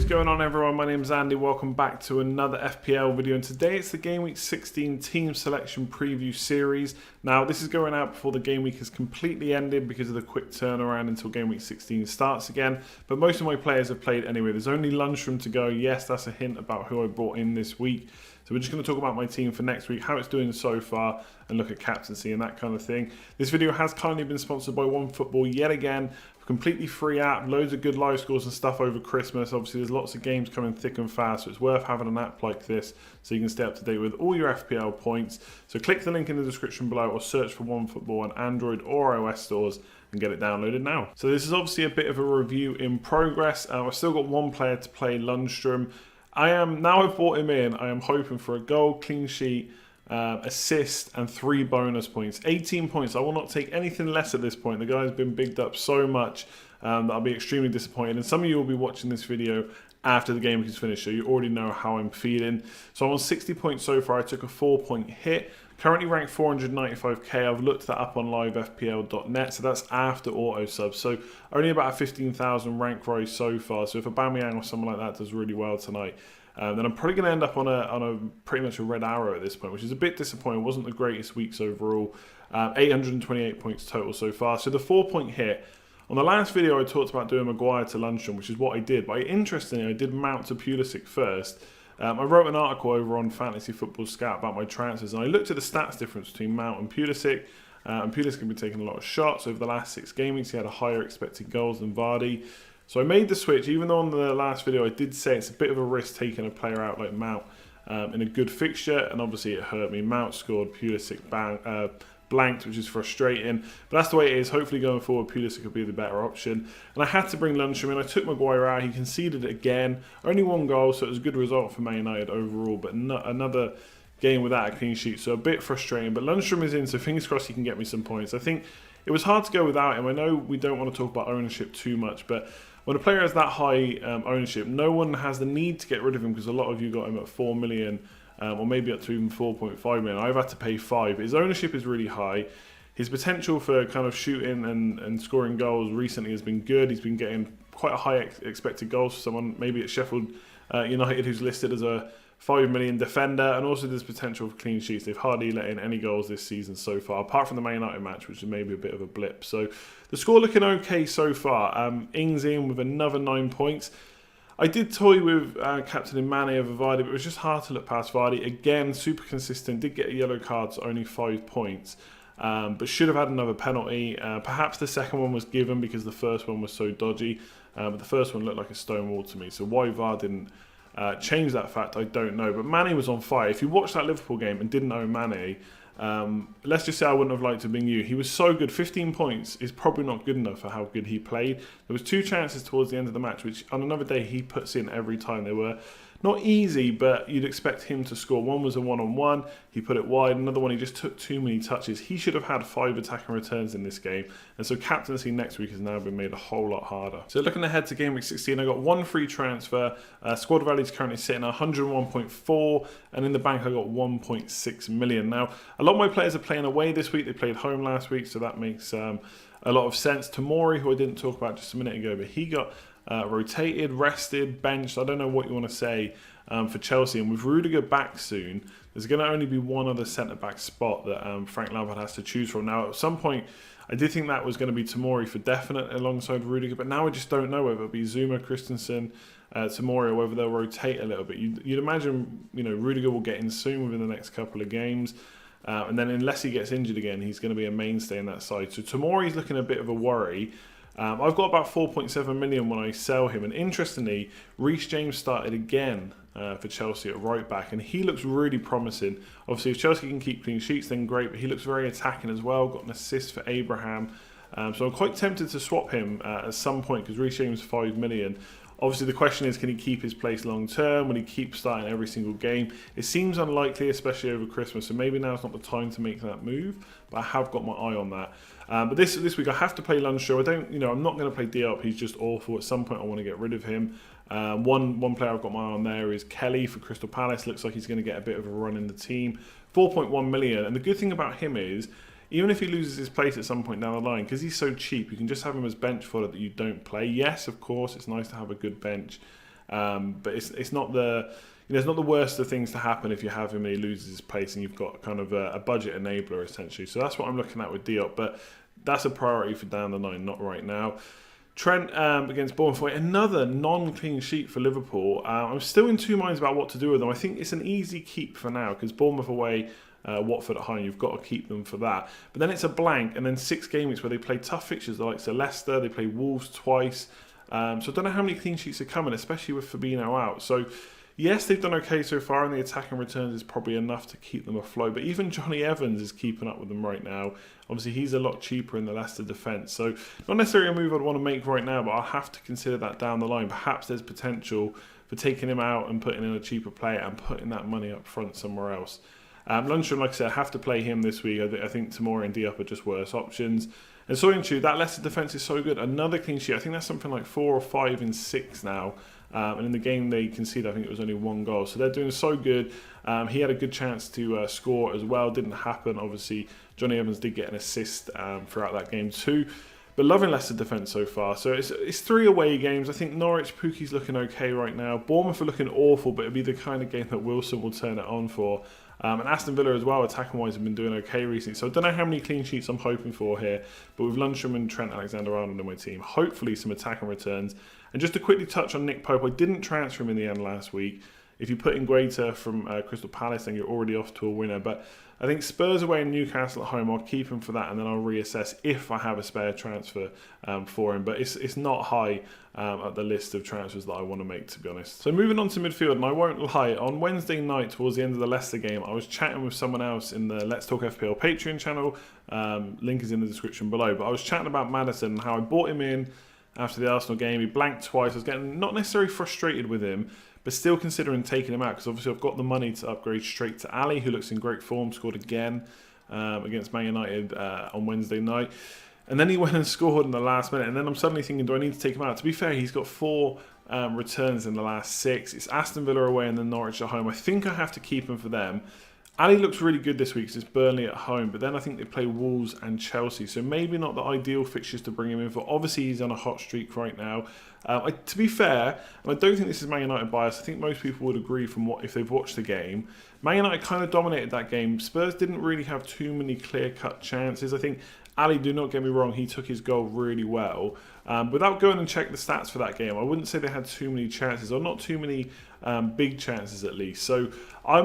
going on, everyone? My name is Andy. Welcome back to another FPL video, and today it's the Game Week 16 team selection preview series. Now, this is going out before the game week has completely ended because of the quick turnaround until Game Week 16 starts again, but most of my players have played anyway. There's only lunchroom to go. Yes, that's a hint about who I brought in this week. So we're just going to talk about my team for next week, how it's doing so far, and look at captaincy and that kind of thing. This video has kindly been sponsored by OneFootball yet again. Completely free app, loads of good live scores and stuff over Christmas. Obviously, there's lots of games coming thick and fast, so it's worth having an app like this so you can stay up to date with all your FPL points. So click the link in the description below or search for OneFootball on Android or iOS stores and get it downloaded now. So this is obviously a bit of a review in progress. I've still got one player to play, Lundstrom. Now I've brought him in, I am hoping for a goal, clean sheet, assist and 3 bonus points. 18 points. I will not take anything less at this point. The guy's been bigged up so much that I'll be extremely disappointed. And some of you will be watching this video after the game is finished, so you already know how I'm feeling. So I'm on 60 points so far. I took a 4-point hit. Currently ranked 495k. I've looked that up on livefpl.net, so that's after auto subs. So only about a 15,000 rank rise so far. So if Aubameyang or someone like that does really well tonight, then I'm probably going to end up on a pretty much a red arrow at this point, which is a bit disappointing. It wasn't the greatest weeks overall. 828 points total so far. So the 4-point hit. On the last video, I talked about doing Maguire to Lundstrom, which is what I did. But interestingly, I did Mount to Pulisic first. I wrote an article over on Fantasy Football Scout about my transfers, and I looked at the stats difference between Mount and Pulisic. And Pulisic had been taking a lot of shots. Over the last 6 game weeks, he had a higher expected goals than Vardy. So I made the switch, even though on the last video I did say it's a bit of a risk taking a player out like Mount in a good fixture, and obviously it hurt me. Mount scored, Pulisic blanked, which is frustrating. But that's the way it is. Hopefully going forward, Pulisic will be the better option. And I had to bring Lundstrom in. I took Maguire out. He conceded it again. Only 1 goal, so it was a good result for Man United overall, but another game without a clean sheet, so a bit frustrating. But Lundstrom is in, so fingers crossed he can get me some points. I think it was hard to go without him. I know we don't want to talk about ownership too much, but when a player has that high ownership, no one has the need to get rid of him because a lot of you got him at 4 million or maybe up to even 4.5 million. I've had to pay 5. His ownership is really high. His potential for kind of shooting and scoring goals recently has been good. He's been getting quite a high expected goals for someone maybe at Sheffield United who's listed as a 5 million defender, and also there's potential for clean sheets. They've hardly let in any goals this season so far, apart from the Man United match, which is maybe a bit of a blip. So the score looking okay so far. Ings in with another 9 points. I did toy with captaining Mane over Vardy, but it was just hard to look past Vardy. Again, super consistent, did get a yellow card, so only 5 points. But should have had another penalty. Perhaps the second one was given because the first one was so dodgy. But the first one looked like a stone wall to me. So why VAR didn't change that fact, I don't know. But Mane was on fire. If you watched that Liverpool game and didn't own Mane, let's just say I wouldn't have liked to have been you. He was so good. 15 points is probably not good enough for how good he played. There was 2 chances towards the end of the match, which on another day he puts in every time. They were not easy, but you'd expect him to score. One was a one-on-one. He put it wide. Another one, he just took too many touches. He should have had 5 attacking returns in this game. And so captaincy next week has now been made a whole lot harder. So looking ahead to Game Week 16, I got 1 free transfer. Squad value is currently sitting at 101.4, and in the bank I got 1.6 million. Now, a lot of my players are playing away this week. They played home last week, so that makes a lot of sense. Tomori, who I didn't talk about just a minute ago, but he got rotated, rested, benched, I don't know what you want to say, for Chelsea. And with Rudiger back soon, there's going to only be one other centre-back spot that Frank Lampard has to choose from. Now, at some point, I did think that was going to be Tomori for definite alongside Rudiger, but now I just don't know whether it'll be Zuma, Christensen, Tomori, or whether they'll rotate a little bit. You'd imagine, Rudiger will get in soon within the next couple of games. And then unless he gets injured again, he's going to be a mainstay in that side. So Tomori's looking a bit of a worry. I've got about 4.7 million when I sell him, and interestingly, Reece James started again for Chelsea at right back, and he looks really promising. Obviously, if Chelsea can keep clean sheets, then great, but he looks very attacking as well. Got an assist for Abraham, so I'm quite tempted to swap him at some point because Reece James 5 million. Obviously, the question is, can he keep his place long term? Will he keep starting every single game? It seems unlikely, especially over Christmas, so maybe now's not the time to make that move, but I have got my eye on that. But this week I have to play Lundstrom. I'm not going to play Diop. He's just awful. At some point I want to get rid of him. One player I've got my eye on there is Kelly for Crystal Palace. Looks like he's going to get a bit of a run in the team. 4.1 million. And the good thing about him is, even if he loses his place at some point down the line, because he's so cheap, you can just have him as bench fodder that you don't play. Yes, of course, it's nice to have a good bench. But it's not the it's not the worst of things to happen if you have him and he loses his place and you've got kind of a budget enabler essentially. So that's what I'm looking at with Diop, but that's a priority for down the line, not right now. Trent against Bournemouth away, another non-clean sheet for Liverpool. I'm still in two minds about what to do with them. I think it's an easy keep for now because Bournemouth away, Watford at home, you've got to keep them for that. But then it's a blank, and then 6 game weeks where they play tough fixtures like Leicester, they play Wolves twice. So I don't know how many clean sheets are coming, especially with Fabinho out. So yes, they've done okay so far, and the attacking returns is probably enough to keep them afloat. But even Johnny Evans is keeping up with them right now. Obviously, he's a lot cheaper in the Leicester defence. So not necessarily a move I'd want to make right now, but I'll have to consider that down the line. Perhaps there's potential for taking him out and putting in a cheaper player and putting that money up front somewhere else. Lundstram, like I said, I have to play him this week. I think Tomori and Diop are just worse options. And Soyuncu, that Leicester defence is so good. Another clean sheet. I think that's something like 4 or 5 in 6 now. And in the game they conceded, I think it was only 1 goal. So they're doing so good. He had a good chance to score as well. Didn't happen. Obviously, Johnny Evans did get an assist throughout that game too. But loving Leicester defence so far. So it's 3 away games. I think Norwich, Pookie's looking okay right now. Bournemouth are looking awful, but it'd be the kind of game that Wilson will turn it on for. And Aston Villa as well, attacking-wise, have been doing okay recently. So I don't know how many clean sheets I'm hoping for here. But with Lundstram and Trent Alexander-Arnold in my team, hopefully some attacking returns. And just to quickly touch on Nick Pope, I didn't transfer him in the end last week. If you put in Guaita from Crystal Palace, then you're already off to a winner. But I think Spurs away and Newcastle at home, I'll keep him for that, and then I'll reassess if I have a spare transfer for him. But it's not high at the list of transfers that I want to make, to be honest. So moving on to midfield, and I won't lie, on Wednesday night towards the end of the Leicester game, I was chatting with someone else in the Let's Talk FPL Patreon channel. Link is in the description below. But I was chatting about Maddison and how I bought him in after the Arsenal game. He blanked twice. I was getting not necessarily frustrated with him, but still considering taking him out because obviously I've got the money to upgrade straight to Alli, who looks in great form, scored again against Man United on Wednesday night. And then he went and scored in the last minute. And then I'm suddenly thinking, do I need to take him out? To be fair, he's got 4 returns in the last 6. It's Aston Villa away and then Norwich at home. I think I have to keep him for them. Ali looks really good this week because it's Burnley at home, but then I think they play Wolves and Chelsea, so maybe not the ideal fixtures to bring him in for. Obviously, he's on a hot streak right now. To be fair, and I don't think this is Man United bias, I think most people would agree from if they've watched the game. Man United kind of dominated that game. Spurs didn't really have too many clear-cut chances. I think Ali, do not get me wrong, he took his goal really well. Without going and check the stats for that game, I wouldn't say they had too many chances, or not too many big chances at least. So I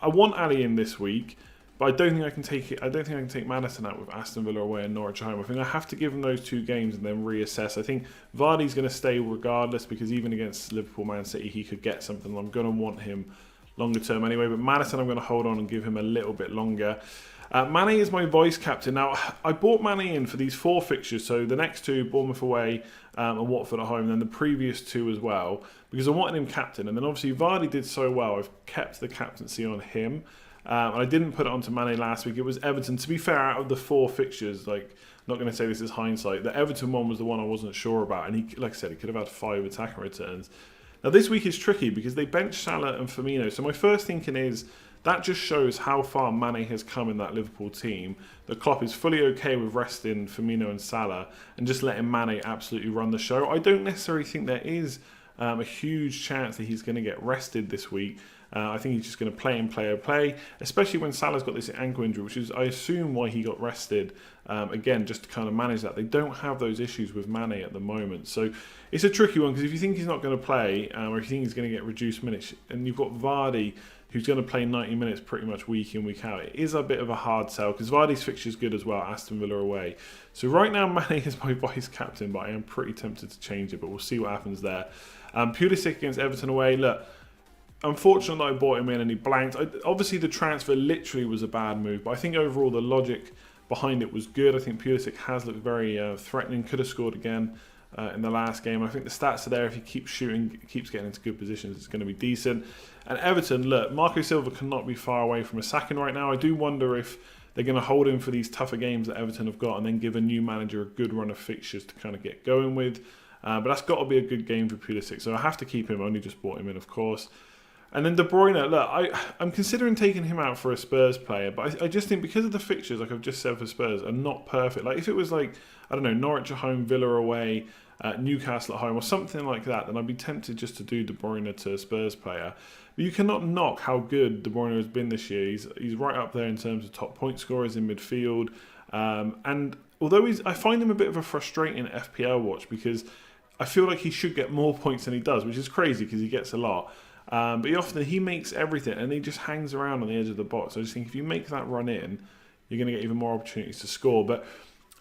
want Ali in this week, but I don't think I can take it. I don't think I can take Maddison out with Aston Villa away and Norwich at home. I think I have to give him those 2 games and then reassess. I think Vardy's going to stay regardless because even against Liverpool, Man City, he could get something. I'm going to want him longer term anyway. But Maddison, I'm going to hold on and give him a little bit longer. Mane is my vice captain. Now, I bought Mane in for these 4 fixtures, so the next 2, Bournemouth away and Watford at home, and then the previous 2 as well, because I wanted him captain. And then obviously Vardy did so well, I've kept the captaincy on him. And I didn't put it onto Mane last week. It was Everton. To be fair, out of the 4 fixtures, like, I'm not going to say this is hindsight, the Everton one was the one I wasn't sure about. And he, like I said, he could have had 5 attacking returns. Now, this week is tricky because they bench Salah and Firmino. So my first thinking is, that just shows how far Mane has come in that Liverpool team. The Klopp is fully okay with resting Firmino and Salah and just letting Mane absolutely run the show. I don't necessarily think there is a huge chance that he's going to get rested this week. I think he's just going to play, especially when Salah's got this ankle injury, which is, I assume, why he got rested. Again, just to kind of manage that. They don't have those issues with Mane at the moment. So it's a tricky one because if you think he's not going to play or if you think he's going to get reduced minutes, and you've got Vardy, who's going to play 90 minutes pretty much week in, week out. It is a bit of a hard sell because Vardy's fixture is good as well, Aston Villa away. So right now, Mane is my vice captain, but I am pretty tempted to change it, but we'll see what happens there. Pulisic against Everton away. Look, unfortunately, I bought him in and he blanked. Obviously, the transfer literally was a bad move, but I think overall the logic behind it was good. I think Pulisic has looked very threatening, could have scored again in the last game. I think the stats are there. If he keeps shooting, keeps getting into good positions, it's going to be decent. And Everton, look, Marco Silva cannot be far away from a sacking right now. I do wonder if they're going to hold him for these tougher games that Everton have got and then give a new manager a good run of fixtures to kind of get going with. But that's got to be a good game for Pulisic, so I have to keep him. I only just bought him in, of course. And then De Bruyne, look, I'm considering taking him out for a Spurs player, but I just think because of the fixtures, like I've just said for Spurs, are not perfect. Like if it was like, I don't know, Norwich at home, Villa away, Newcastle at home, or something like that, then I'd be tempted just to do De Bruyne to a Spurs player. But you cannot knock how good De Bruyne has been this year. He's right up there in terms of top point scorers in midfield. And although I find him a bit of a frustrating FPL watch because I feel like he should get more points than he does, which is crazy because he gets a lot. But he makes everything and he just hangs around on the edge of the box. So I just think if you make that run in, you're going to get even more opportunities to score. But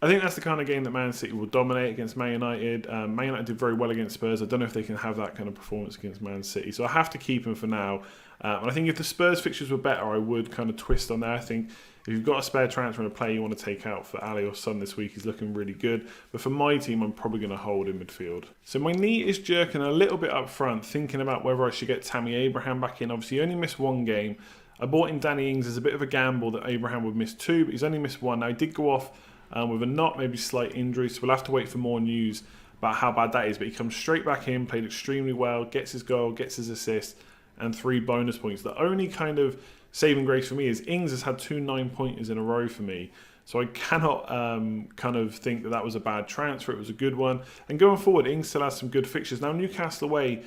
I think that's the kind of game that Man City will dominate against Man United. Man United did very well against Spurs. I don't know if they can have that kind of performance against Man City. So I have to keep him for now. And I think if the Spurs fixtures were better, I would kind of twist on there. I think if you've got a spare transfer and a player you want to take out for Alli or Son this week, he's looking really good. But for my team, I'm probably going to hold in midfield. So my knee is jerking a little bit up front, thinking about whether I should get Tammy Abraham back in. Obviously, he only missed one game. I bought in Danny Ings as a bit of a gamble that Abraham would miss two, but he's only missed one. Now, he did go off with a not maybe slight injury, so we'll have to wait for more news about how bad that is. But he comes straight back in, played extremely well, gets his goal, gets his assist, and 3 bonus points. The only kind of saving grace for me is Ings has had 2 9-pointers in a row for me. So I cannot kind of think that that was a bad transfer. It was a good one. And going forward, Ings still has some good fixtures. Now, Newcastle away,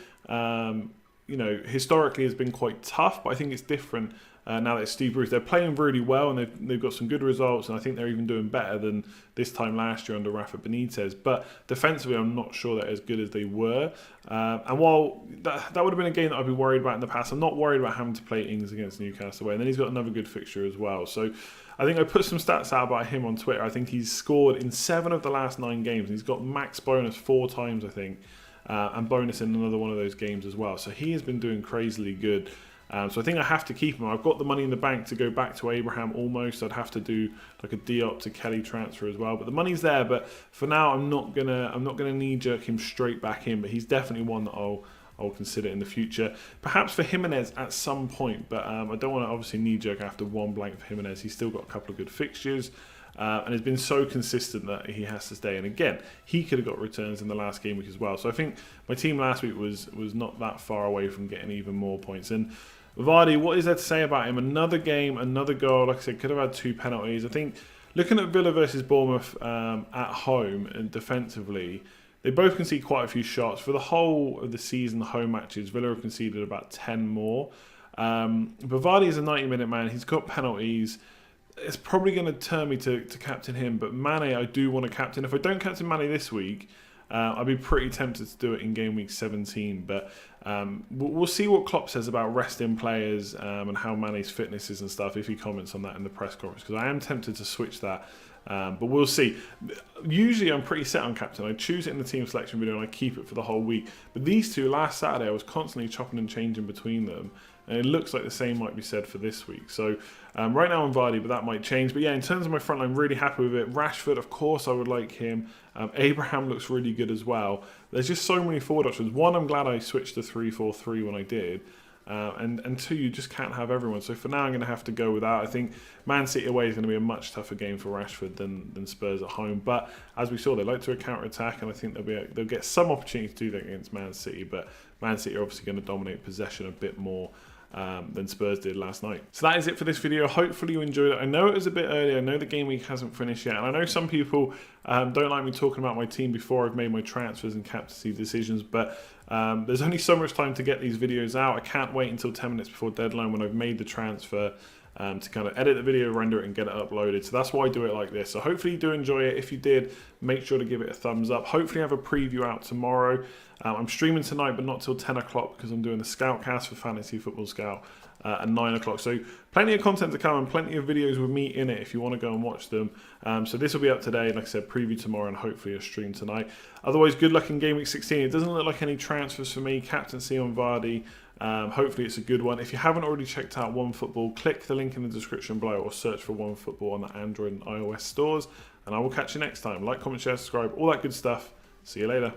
historically has been quite tough, but I think it's different now that it's Steve Bruce. They're playing really well and they've got some good results, and I think they're even doing better than this time last year under Rafa Benitez. But defensively, I'm not sure they're as good as they were. And while that would have been a game that I'd be worried about in the past, I'm not worried about having to play Ings against Newcastle away. And then he's got another good fixture as well. So I think I put some stats out about him on Twitter. I think he's scored in 7 of the last 9 games. And he's got max bonus 4 times, I think. And bonus in another one of those games as well. So he has been doing crazily good. So I think I have to keep him. I've got the money in the bank to go back to Abraham almost. I'd have to do like a Diop to Kelly transfer as well. But the money's there. But for now, I'm not gonna knee jerk him straight back in. But he's definitely one that I'll consider in the future. Perhaps for Jimenez at some point. But I don't want to obviously knee jerk after one blank for Jimenez. He's still got a couple of good fixtures. And has been so consistent that he has to stay. And again, he could have got returns in the last game week as well. So I think my team last week was not that far away from getting even more points. And Vardy, what is there to say about him? Another game, another goal. Like I said, could have had 2 penalties. I think looking at Villa versus Bournemouth at home and defensively, they both concede quite a few shots. For the whole of the season, the home matches, Villa have conceded about 10 more. But Vardy is a 90-minute man. He's got penalties. It's probably going to turn me to captain him, but Mane I do want to captain. If I don't captain Mane this week, I'd be pretty tempted to do it in game week 17. But we'll see what Klopp says about resting players and how Mane's fitness is and stuff, if he comments on that in the press conference, because I am tempted to switch that. But we'll see. Usually I'm pretty set on captain. I choose it in the team selection video and I keep it for the whole week. But these two, last Saturday, I was constantly chopping and changing between them. And it looks like the same might be said for this week. So right now I'm Vardy, but that might change. But yeah, in terms of my front line, I'm really happy with it. Rashford, of course, I would like him. Abraham looks really good as well. There's just so many forward options. One, I'm glad I switched to 3-4-3 when I did. And 2, you just can't have everyone. So for now, I'm going to have to go with that. I think Man City away is going to be a much tougher game for Rashford than Spurs at home. But as we saw, they like to counter-attack, and I think they'll get some opportunity to do that against Man City. But Man City are obviously going to dominate possession a bit more than Spurs did last night. So that is it for this video. Hopefully you enjoyed it. I know it was a bit early. I know the game week hasn't finished yet. And I know some people don't like me talking about my team before I've made my transfers and captaincy decisions. But there's only so much time to get these videos out. I can't wait until 10 minutes before deadline when I've made the transfer to kind of edit the video, render it and get it uploaded. So that's why I do it like this. So hopefully you do enjoy it. If you did, make sure to give it a thumbs up. Hopefully I have a preview out tomorrow. I'm streaming tonight, but not till 10 o'clock because I'm doing the Scoutcast for Fantasy Football Scout at 9 o'clock. So plenty of content to come and plenty of videos with me in it if you want to go and watch them. So this will be up today. Like I said, preview tomorrow and hopefully a stream tonight. Otherwise, good luck in Game Week 16. It doesn't look like any transfers for me. Captaincy on Vardy. Hopefully it's a good one. If you haven't already checked out OneFootball, click the link in the description below or search for OneFootball on the Android and iOS stores. And I will catch you next time. Like, comment, share, subscribe, all that good stuff. See you later.